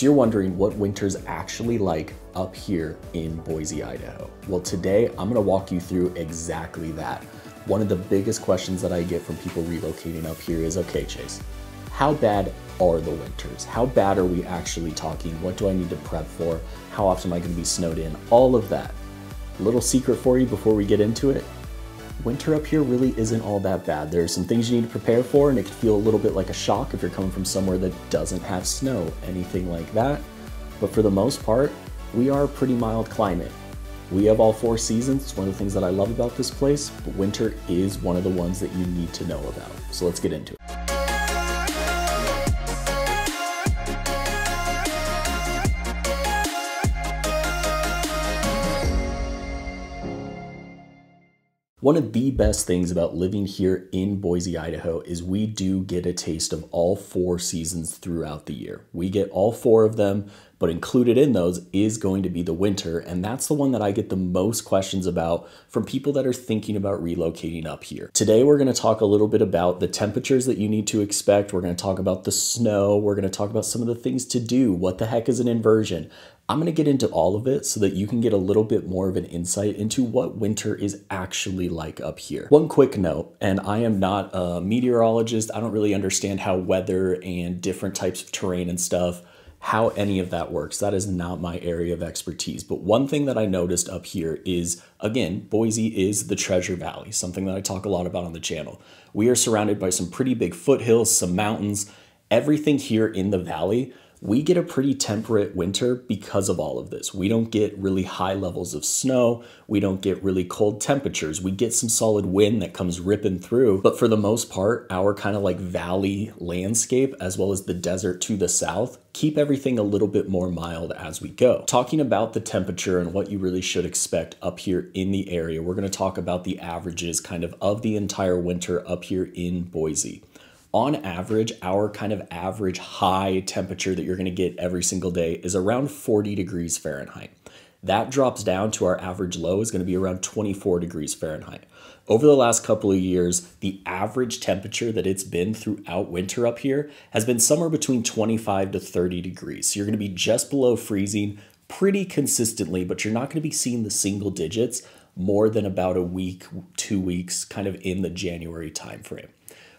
So you're wondering what winter's actually like up here in Boise, Idaho. Well, today I'm gonna walk you through exactly that. One of the biggest questions that I get from people relocating up here is, okay, Chase, how bad are the winters? How bad are we actually talking? What do I need to prep for? How often am I gonna be snowed in? All of that. A little secret for you before we get into it. Winter up here really isn't all that bad. There are some things you need to prepare for, and it can feel a little bit like a shock if you're coming from somewhere that doesn't have snow, anything like that. But for the most part, we are a pretty mild climate. We have all 4 seasons. It's one of the things that I love about this place, but winter is one of the ones that you need to know about. So let's get into it. One of the best things about living here in Boise, Idaho is we do get a taste of all 4 seasons throughout the year. We get all 4 of them, but included in those is going to be the winter, and that's the one that I get the most questions about from people that are thinking about relocating up here. Today, we're gonna talk a little bit about the temperatures that you need to expect. We're gonna talk about the snow. We're gonna talk about some of the things to do. What the heck is an inversion? I'm gonna get into all of it so that you can get a little bit more of an insight into what winter is actually like up here. One quick note, and I am not a meteorologist. I don't really understand how weather and different types of terrain and stuff, how any of that works. That is not my area of expertise. But one thing that I noticed up here is, again, Boise is the Treasure Valley, something that I talk a lot about on the channel. We are surrounded by some pretty big foothills, some mountains, everything here in the valley. We get a pretty temperate winter because of all of this. We don't get really high levels of snow. We don't get really cold temperatures. We get some solid wind that comes ripping through. But for the most part, our kind of like valley landscape, as well as the desert to the south, keep everything a little bit more mild as we go. Talking about the temperature and what you really should expect up here in the area, we're gonna talk about the averages kind of the entire winter up here in Boise. On average, our kind of average high temperature that you're gonna get every single day is around 40 degrees Fahrenheit. That drops down to our average low is gonna be around 24 degrees Fahrenheit. Over the last couple of years, the average temperature that it's been throughout winter up here has been somewhere between 25 to 30 degrees. So you're gonna be just below freezing pretty consistently, but you're not gonna be seeing the single digits more than about a week, 2 weeks, kind of in the January timeframe.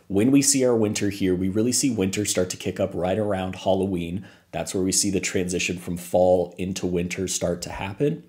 When we see our winter here, we really see winter start to kick up right around Halloween. That's where we see the transition from fall into winter start to happen.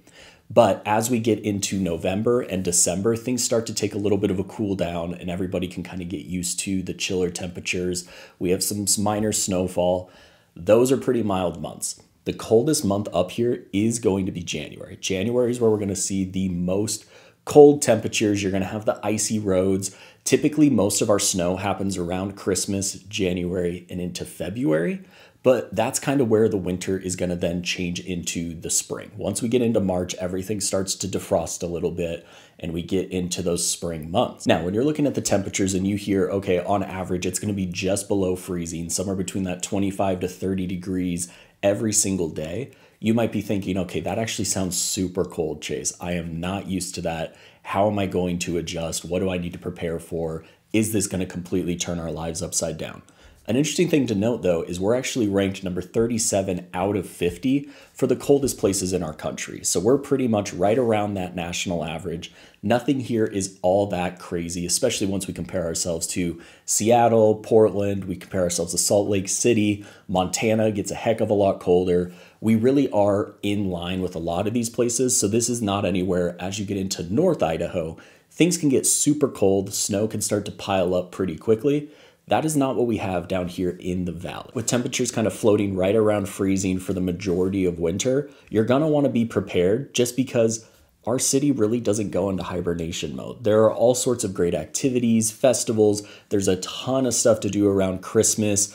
But as we get into November and December, things start to take a little bit of a cool down and everybody can kind of get used to the chiller temperatures. We have some minor snowfall. Those are pretty mild months. The coldest month up here is going to be January. January is where we're going to see the most cold temperatures. You're going to have the icy roads. Typically, most of our snow happens around Christmas, January, and into February, but that's kind of where the winter is going to then change into the spring. Once we get into March, everything starts to defrost a little bit, and we get into those spring months. Now, when you're looking at the temperatures and you hear, okay, on average, it's going to be just below freezing, somewhere between that 25 to 30 degrees every single day, you might be thinking, okay, that actually sounds super cold, Chase. I am not used to that. How am I going to adjust? What do I need to prepare for? Is this going to completely turn our lives upside down? An interesting thing to note, though, is we're actually ranked number 37 out of 50 for the coldest places in our country. So we're pretty much right around that national average. Nothing here is all that crazy, especially once we compare ourselves to Seattle, Portland. We compare ourselves to Salt Lake City. Montana gets a heck of a lot colder. We really are in line with a lot of these places. So this is not anywhere as you get into North Idaho, things can get super cold. Snow can start to pile up pretty quickly. That is not what we have down here in the valley. With temperatures kind of floating right around freezing for the majority of winter, you're gonna wanna be prepared just because our city really doesn't go into hibernation mode. There are all sorts of great activities, festivals, there's a ton of stuff to do around Christmas,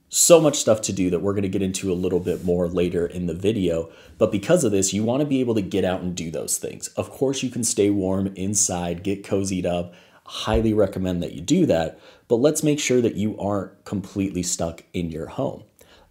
so much stuff to do that we're gonna get into a little bit more later in the video. But because of this, you wanna be able to get out and do those things. Of course, you can stay warm inside, get cozied up. Highly recommend that you do that, but let's make sure that you aren't completely stuck in your home.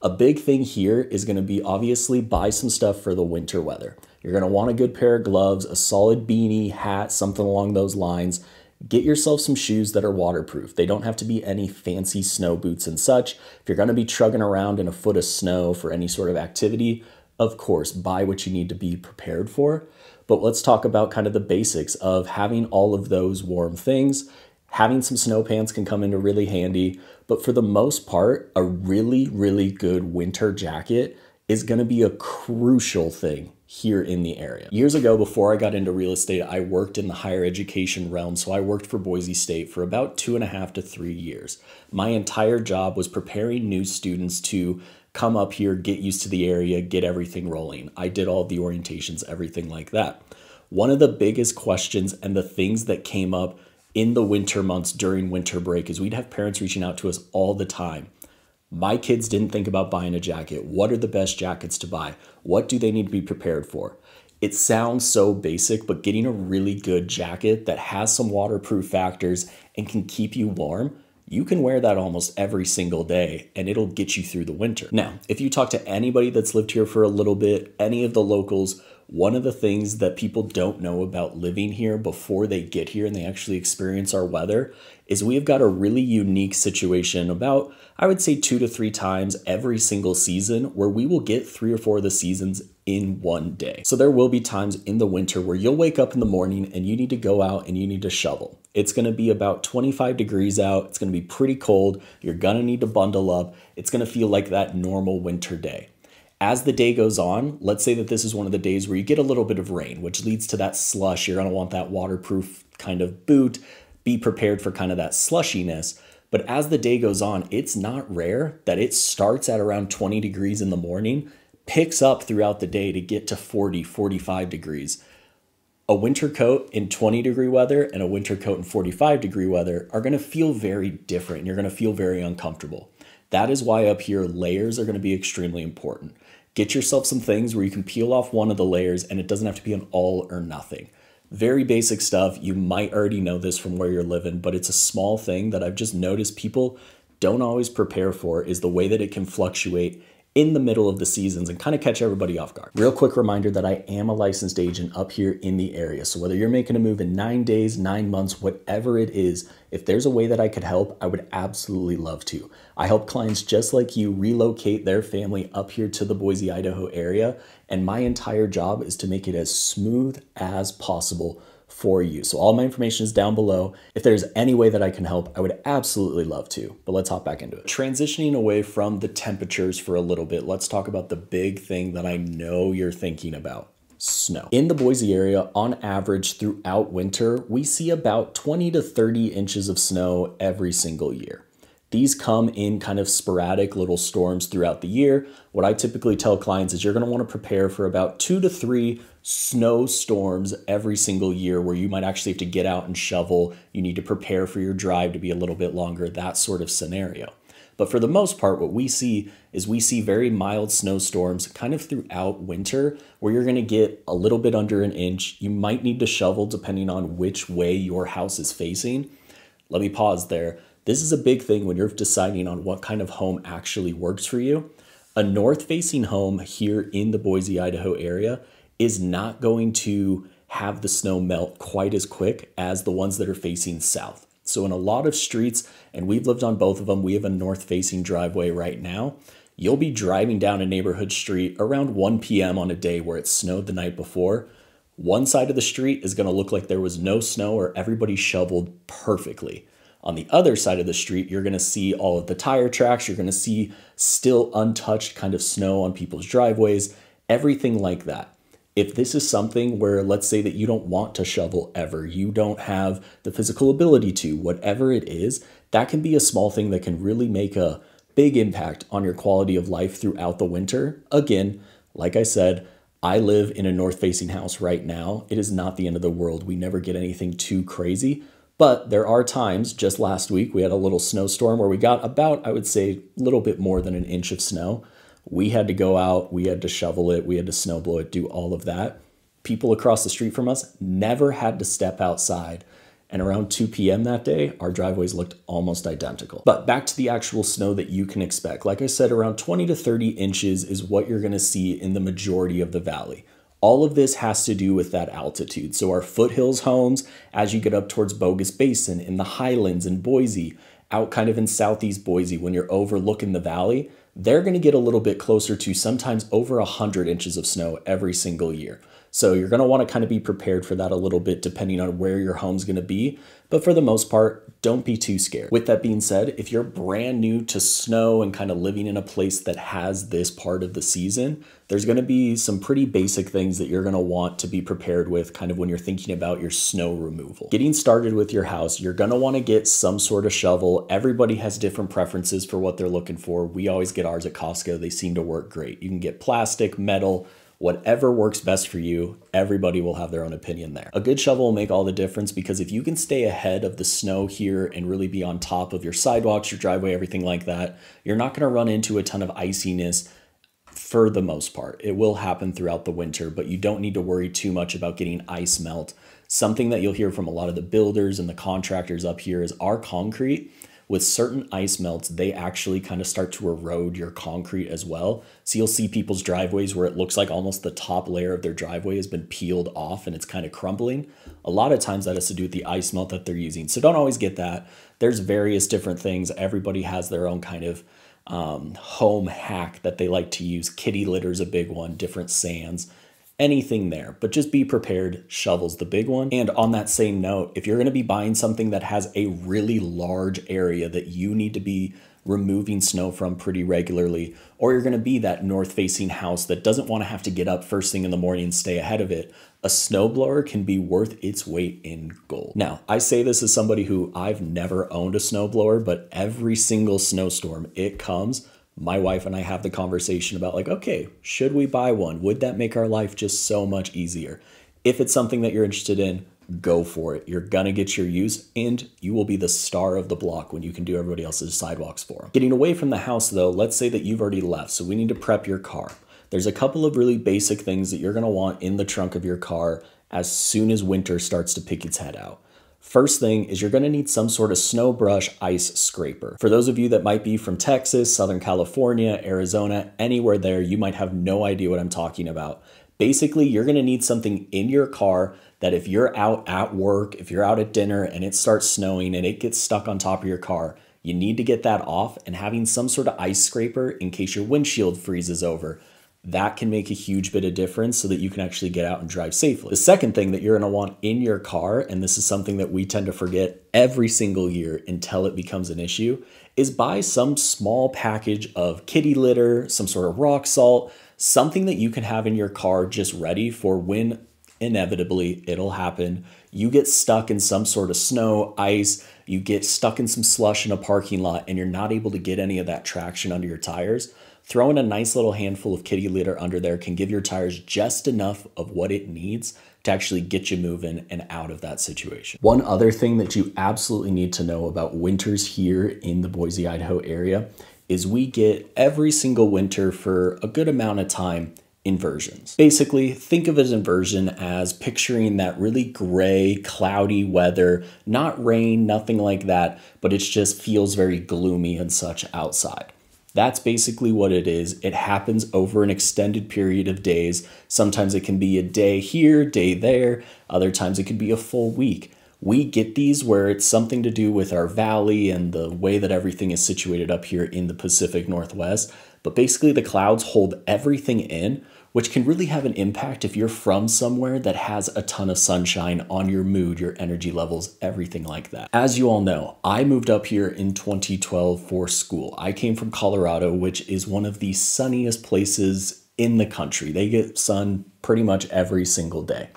A big thing here is going to be obviously buy some stuff for the winter weather. You're going to want a good pair of gloves, a solid beanie, hat, something along those lines. Get yourself some shoes that are waterproof. They don't have to be any fancy snow boots and such. If you're going to be trugging around in a foot of snow for any sort of activity, of course, buy what you need to be prepared for. But let's talk about kind of the basics of having all of those warm things. Having some snow pants can come into really handy, but for the most part, a really, really good winter jacket is going to be a crucial thing here in the area. Years ago, before I got into real estate, I worked in the higher education realm. So I worked for Boise State for about 2.5 to 3 years. My entire job was preparing new students to come up here, get used to the area, get everything rolling. I did all of the orientations, everything like that. One of the biggest questions and the things that came up in the winter months during winter break is we'd have parents reaching out to us all the time. My kids didn't think about buying a jacket. What are the best jackets to buy? What do they need to be prepared for? It sounds so basic, but getting a really good jacket that has some waterproof factors and can keep you warm, you can wear that almost every single day and it'll get you through the winter. Now, if you talk to anybody that's lived here for a little bit, any of the locals, one of the things that people don't know about living here before they get here and they actually experience our weather is we've got a really unique situation about, I would say 2 to 3 times every single season where we will get 3 or 4 of the seasons in one day. So there will be times in the winter where you'll wake up in the morning and you need to go out and you need to shovel. It's going to be about 25 degrees out. It's going to be pretty cold. You're going to need to bundle up. It's going to feel like that normal winter day. As the day goes on, let's say that this is one of the days where you get a little bit of rain, which leads to that slush. You're going to want that waterproof kind of boot. Be prepared for kind of that slushiness. But as the day goes on, it's not rare that it starts at around 20 degrees in the morning, picks up throughout the day to get to 40, 45 degrees. A winter coat in 20-degree weather and a winter coat in 45-degree weather are going to feel very different. And you're going to feel very uncomfortable. That is why up here, layers are going to be extremely important. Get yourself some things where you can peel off one of the layers and it doesn't have to be an all or nothing. Very basic stuff. You might already know this from where you're living, but it's a small thing that I've just noticed people don't always prepare for is the way that it can fluctuate in the middle of the seasons and kind of catch everybody off guard. Real quick reminder that I am a licensed agent up here in the area. So whether you're making a move in 9 days, 9 months, whatever it is, if there's a way that I could help, I would absolutely love to. I help clients just like you relocate their family up here to the Boise, Idaho area. And my entire job is to make it as smooth as possible for you. So all my information is down below. If there's any way that I can help, I would absolutely love to, but let's hop back into it. Transitioning away from the temperatures for a little bit, let's talk about the big thing that I know you're thinking about. Snow. In the Boise area, on average throughout winter, we see about 20 to 30 inches of snow every single year. These come in kind of sporadic little storms throughout the year. What I typically tell clients is you're going to want to prepare for about 2 to 3 snow storms every single year where you might actually have to get out and shovel. You need to prepare for your drive to be a little bit longer, that sort of scenario. But for the most part, what we see is we see very mild snowstorms kind of throughout winter where you're going to get a little bit under an inch. You might need to shovel depending on which way your house is facing. Let me pause there. This is a big thing when you're deciding on what kind of home actually works for you. A north-facing home here in the Boise, Idaho area is not going to have the snow melt quite as quick as the ones that are facing south. So in a lot of streets, and we've lived on both of them, we have a north-facing driveway right now. You'll be driving down a neighborhood street around 1 p.m. on a day where it snowed the night before. One side of the street is going to look like there was no snow or everybody shoveled perfectly. On the other side of the street, you're going to see all of the tire tracks. You're going to see still untouched kind of snow on people's driveways, everything like that. If this is something where, let's say that you don't want to shovel ever, you don't have the physical ability to, whatever it is, that can be a small thing that can really make a big impact on your quality of life throughout the winter. Again, like I said, I live in a north-facing house right now. It is not the end of the world. We never get anything too crazy. But there are times, just last week, we had a little snowstorm where we got about, I would say, a little bit more than an inch of snow. We had to go out, we had to shovel it, we had to snow blow it, do all of that. People across the street from us never had to step outside. And around 2 p.m. that day, our driveways looked almost identical. But back to the actual snow that you can expect. Like I said, around 20 to 30 inches is what you're gonna see in the majority of the valley. All of this has to do with that altitude. So our foothills homes, as you get up towards Bogus Basin, in the highlands in Boise, out kind of in southeast Boise, when you're overlooking the valley, they're going to get a little bit closer to sometimes over 100 inches of snow every single year. So you're going to want to kind of be prepared for that a little bit depending on where your home's going to be. But for the most part, don't be too scared. With that being said, if you're brand new to snow and kind of living in a place that has this part of the season, there's going to be some pretty basic things that you're going to want to be prepared with kind of when you're thinking about your snow removal. Getting started with your house, you're going to want to get some sort of shovel. Everybody has different preferences for what they're looking for. We always get ours at Costco. They seem to work great. You can get plastic, metal, whatever works best for you. Everybody will have their own opinion there. A good shovel will make all the difference because if you can stay ahead of the snow here and really be on top of your sidewalks, your driveway, everything like that, you're not going to run into a ton of iciness for the most part. It will happen throughout the winter, but you don't need to worry too much about getting ice melt. Something that you'll hear from a lot of the builders and the contractors up here is our concrete, with certain ice melts, they actually kind of start to erode your concrete as well. So you'll see people's driveways where it looks like almost the top layer of their driveway has been peeled off and it's kind of crumbling. A lot of times that has to do with the ice melt that they're using. So don't always get that. There's various different things. Everybody has their own kind of home hack that they like to use. Kitty litter's a big one, different sands. Anything there, but just be prepared. Shovel's the big one. And on that same note, if you're going to be buying something that has a really large area that you need to be removing snow from pretty regularly, or you're going to be that north-facing house that doesn't want to have to get up first thing in the morning and stay ahead of it, a snowblower can be worth its weight in gold. Now, I say this as somebody who I've never owned a snowblower, but every single snowstorm it comes, my wife and I have the conversation about like, okay, should we buy one? Would that make our life just so much easier? If it's something that you're interested in, go for it. You're gonna get your use and you will be the star of the block when you can do everybody else's sidewalks for them. Getting away from the house though, let's say that you've already left, so we need to prep your car. There's a couple of really basic things that you're gonna want in the trunk of your car as soon as winter starts to pick its head out. First thing is you're going to need some sort of snow brush ice scraper. For those of you that might be from Texas, Southern California, Arizona, anywhere there, you might have no idea what I'm talking about. Basically, you're going to need something in your car that if you're out at work, if you're out at dinner and it starts snowing and it gets stuck on top of your car, you need to get that off, and having some sort of ice scraper in case your windshield freezes over. That can make a huge bit of difference so that you can actually get out and drive safely. The second thing that you're gonna want in your car, and this is something that we tend to forget every single year until it becomes an issue, is buy some small package of kitty litter, some sort of rock salt, something that you can have in your car just ready for when inevitably it'll happen. You get stuck in some sort of snow, ice, you get stuck in some slush in a parking lot and you're not able to get any of that traction under your tires. Throwing a nice little handful of kitty litter under there can give your tires just enough of what it needs to actually get you moving and out of that situation. One other thing that you absolutely need to know about winters here in the Boise, Idaho area is we get every single winter for a good amount of time inversions. Basically, think of an inversion as picturing that really gray, cloudy weather, not rain, nothing like that, but it just feels very gloomy and such outside. That's basically what it is. It happens over an extended period of days. Sometimes it can be a day here, day there. Other times it could be a full week. We get these where it's something to do with our valley and the way that everything is situated up here in the Pacific Northwest. But basically the clouds hold everything in, which can really have an impact if you're from somewhere that has a ton of sunshine on your mood, your energy levels, everything like that. As you all know, I moved up here in 2012 for school. I came from Colorado, which is one of the sunniest places in the country. They get sun pretty much every single day.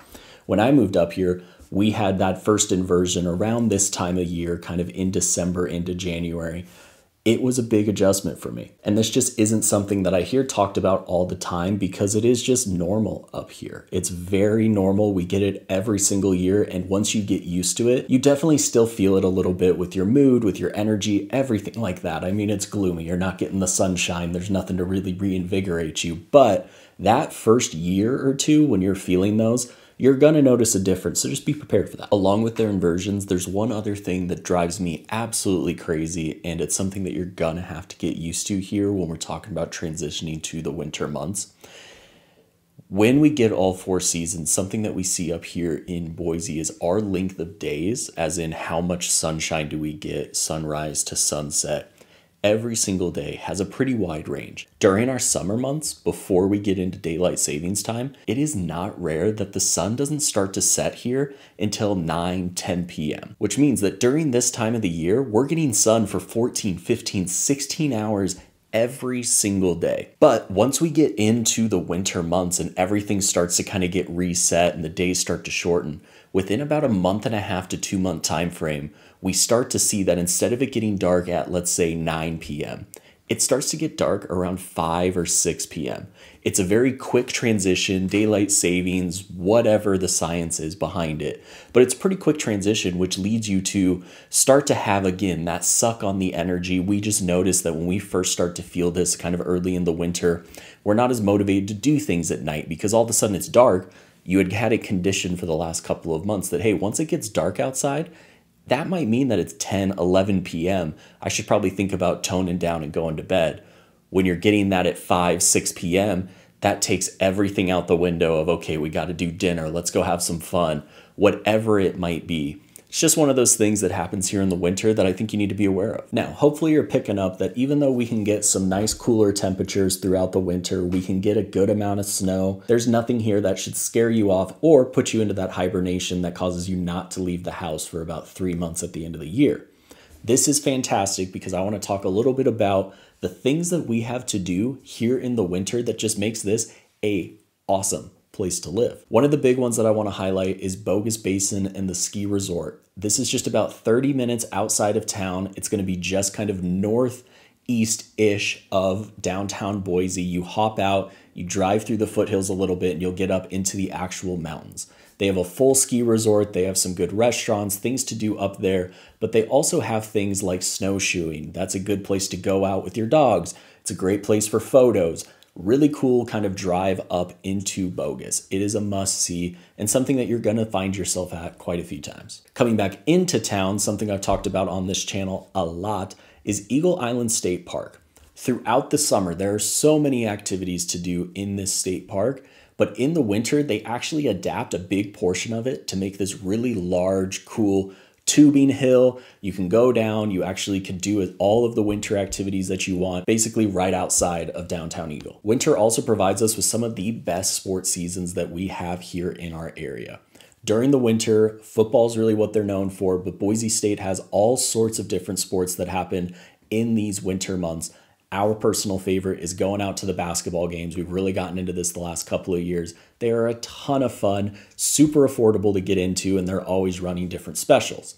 When I moved up here, we had that first inversion around this time of year, kind of in December into January. It was a big adjustment for me. And this just isn't something that I hear talked about all the time because it is just normal up here. It's very normal. We get it every single year. And once you get used to it, you definitely still feel it a little bit with your mood, with your energy, everything like that. I mean, it's gloomy. You're not getting the sunshine. There's nothing to really reinvigorate you. But that first year or two when you're feeling those, you're gonna notice a difference, so just be prepared for that. Along with their inversions, there's one other thing that drives me absolutely crazy, and it's something that you're gonna have to get used to here when we're talking about transitioning to the winter months. When we get all 4 seasons, something that we see up here in Boise is our length of days, as in how much sunshine do we get sunrise to sunset. Every single day has a pretty wide range. During our summer months, before we get into daylight savings time, it is not rare that the sun doesn't start to set here until 9, 10 p.m., which means that during this time of the year, we're getting sun for 14, 15, 16 hours every single day. But once we get into the winter months and everything starts to kind of get reset and the days start to shorten, within about a month and a half to 2 month time frame, we start to see that instead of it getting dark at, let's say, 9 p.m., it starts to get dark around 5 or 6 p.m. It's a very quick transition, daylight savings, whatever the science is behind it. But it's a pretty quick transition, which leads you to start to have, again, that suck on the energy. We just noticed that when we first start to feel this kind of early in the winter, we're not as motivated to do things at night because all of a sudden it's dark. You had it conditioned for the last couple of months that, hey, once it gets dark outside, that might mean that it's 10, 11 p.m. I should probably think about toning down and going to bed. When you're getting that at 5, 6 p.m., that takes everything out the window of, okay, we got to do dinner. Let's go have some fun, whatever it might be. It's just one of those things that happens here in the winter that I think you need to be aware of. Now, hopefully you're picking up that even though we can get some nice cooler temperatures throughout the winter, we can get a good amount of snow. There's nothing here that should scare you off or put you into that hibernation that causes you not to leave the house for about 3 months at the end of the year. This is fantastic because I want to talk a little bit about the things that we have to do here in the winter that just makes this a awesome place to live. One of the big ones that I want to highlight is Bogus Basin and the ski resort. This is just about 30 minutes outside of town. It's going to be just kind of northeast-ish of downtown Boise. You hop out, you drive through the foothills a little bit, and you'll get up into the actual mountains. They have a full ski resort. They have some good restaurants, things to do up there, but they also have things like snowshoeing. That's a good place to go out with your dogs. It's a great place for photos. Really cool kind of drive up into Bogus. It is a must-see and something that you're going to find yourself at quite a few times. Coming back into town, something I've talked about on this channel a lot is Eagle Island State Park. Throughout the summer, there are so many activities to do in this state park, but in the winter, they actually adapt a big portion of it to make this really large, cool tubing hill. You can go down, you actually could do all of the winter activities that you want, basically right outside of downtown Eagle. Winter also provides us with some of the best sports seasons that we have here in our area. During the winter, football is really what they're known for, but Boise State has all sorts of different sports that happen in these winter months. Our personal favorite is going out to the basketball games. We've really gotten into this the last couple of years. They are a ton of fun, super affordable to get into, and they're always running different specials.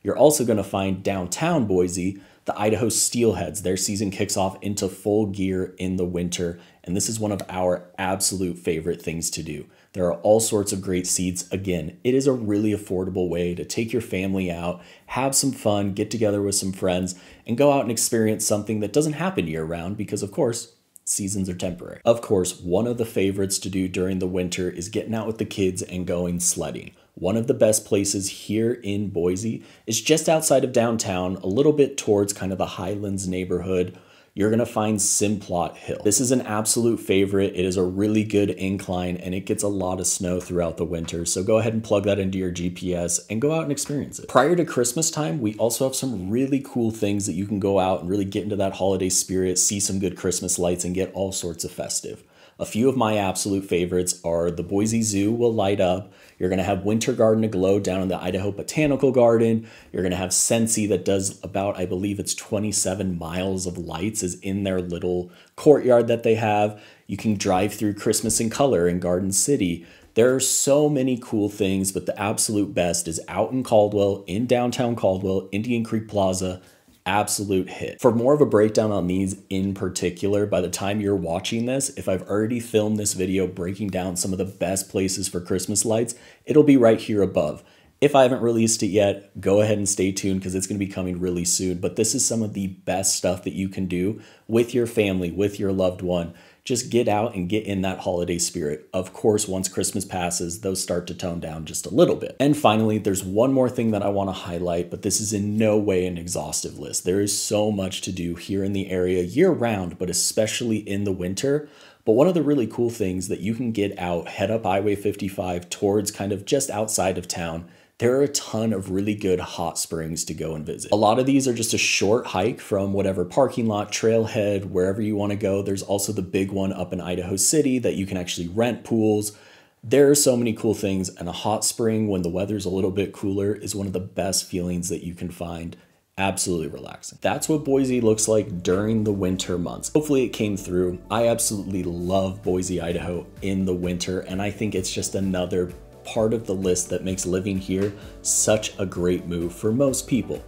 You're also going to find downtown Boise, the Idaho Steelheads. Their season kicks off into full gear in the winter, and this is one of our absolute favorite things to do. There are all sorts of great seats. Again, it is a really affordable way to take your family out, have some fun, get together with some friends, and go out and experience something that doesn't happen year-round because, of course, seasons are temporary. Of course, one of the favorites to do during the winter is getting out with the kids and going sledding. One of the best places here in Boise is just outside of downtown, a little bit towards kind of the Highlands neighborhood. You're going to find Simplot Hill. This is an absolute favorite. It is a really good incline and it gets a lot of snow throughout the winter. So go ahead and plug that into your GPS and go out and experience it. Prior to Christmas time, we also have some really cool things that you can go out and really get into that holiday spirit, see some good Christmas lights and get all sorts of festive. A few of my absolute favorites are the Boise Zoo will light up. You're going to have Winter Garden aglow down in the Idaho Botanical Garden. You're going to have Sensi that does about, I believe it's 27 miles of lights is in their little courtyard that they have. You can drive through Christmas in Color in Garden City. There are so many cool things, but the absolute best is out in Caldwell, in downtown Caldwell, Indian Creek Plaza. Absolute hit. For more of a breakdown on these in particular, by the time you're watching this, if I've already filmed this video breaking down some of the best places for Christmas lights, it'll be right here above. If I haven't released it yet, go ahead and stay tuned because it's going to be coming really soon. But this is some of the best stuff that you can do with your family, with your loved one. Just get out and get in that holiday spirit. Of course, once Christmas passes, those start to tone down just a little bit. And finally, there's one more thing that I want to highlight, but this is in no way an exhaustive list. There is so much to do here in the area year round, but especially in the winter. But one of the really cool things that you can get out, head up Highway 55 towards kind of just outside of town, there are a ton of really good hot springs to go and visit. A lot of these are just a short hike from whatever parking lot, trailhead, wherever you want to go. There's also the big one up in Idaho City that you can actually rent pools. There are so many cool things, and a hot spring when the weather's a little bit cooler is one of the best feelings that you can find. Absolutely relaxing. That's what Boise looks like during the winter months. Hopefully it came through. I absolutely love Boise, Idaho in the winter, and I think it's just another part of the list that makes living here such a great move for most people.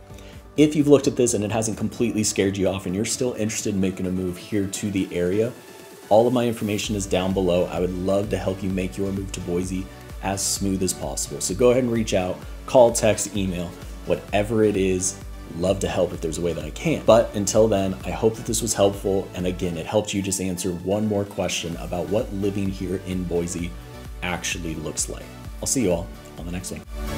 If you've looked at this and it hasn't completely scared you off and you're still interested in making a move here to the area, all of my information is down below. I would love to help you make your move to Boise as smooth as possible. So go ahead and reach out, call, text, email, whatever it is. Love to help if there's a way that I can. But until then, I hope that this was helpful. And again, it helped you just answer one more question about what living here in Boise actually looks like. I'll see you all on the next one.